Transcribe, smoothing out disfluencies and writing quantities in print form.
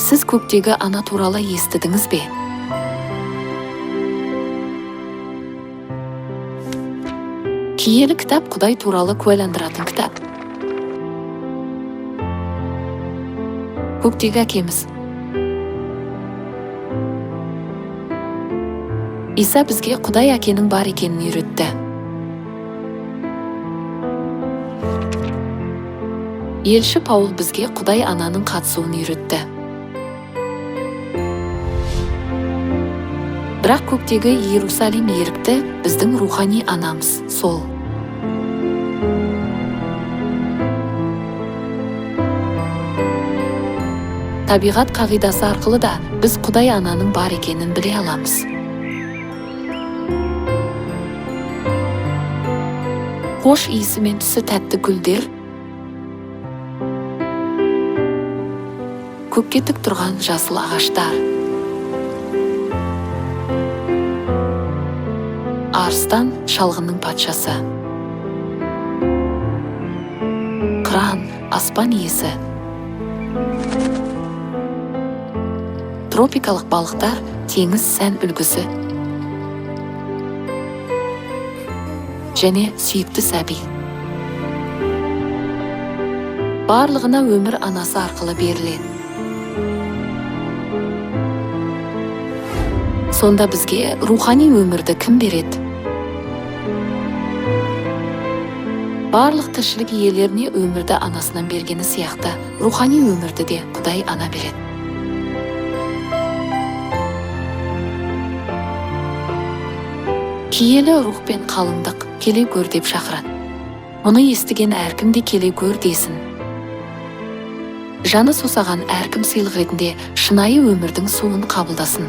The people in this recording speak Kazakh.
Сіз көктегі ана туралы естідіңіз бе? Киелі кітап Құдай туралы куәландыратын кітап. Көктегі әкеміз. Иса бізге Құдай Әкенің бар екенін үйретті. Елші Паул бізге Құдай Ананың қатысуын үйретті. Бірақ көктегі Иерусалим ерікті біздің рухани анамыз сол. Табиғат қағидасы арқылы да біз Құдай Ананың бар екенін біле аламыз. Хош иісі мен түсі тәтті гүлдер, көкке тік тұрған жасыл ағаштар, арыстан шалғынның патшасы, қыран, аспан иесі, тропикалық балықтар, теңіз сән үлгісі, және сүйікті сәби. Барлығына өмір анасы арқылы беріледі. Сонда бізге рухани өмірді кім береді? Барлық тіршілік иелеріне өмірді анасынан бергені сияқты, рухани өмірді де Құдай Ана береді. Киелі рух пен қалыңдық келе көр деп шақырады. Мұны естіген әркім де келе көр десін. Жаны сусаған әркім сыйлық ретінде шынайы өмірдің суын қабылдасын.